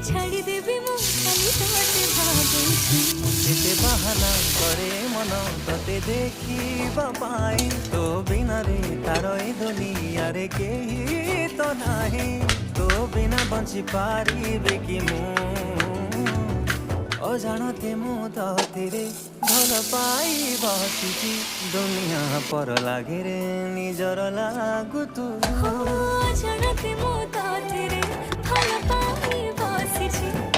छाड़ी देवी मु खाली तोते भाबुची एते बाहाना करे मन तते देखिबा पाई तो बिना रे तार ए दुनिया रे केही तो नाही तो बिना बंची पारिबे कि मु अजाणते मु ततेरे भल पाई बसिची दुनिया पर लागे रे निजर लागु तू हो जानते मु तो तेरे भल पाई बसिची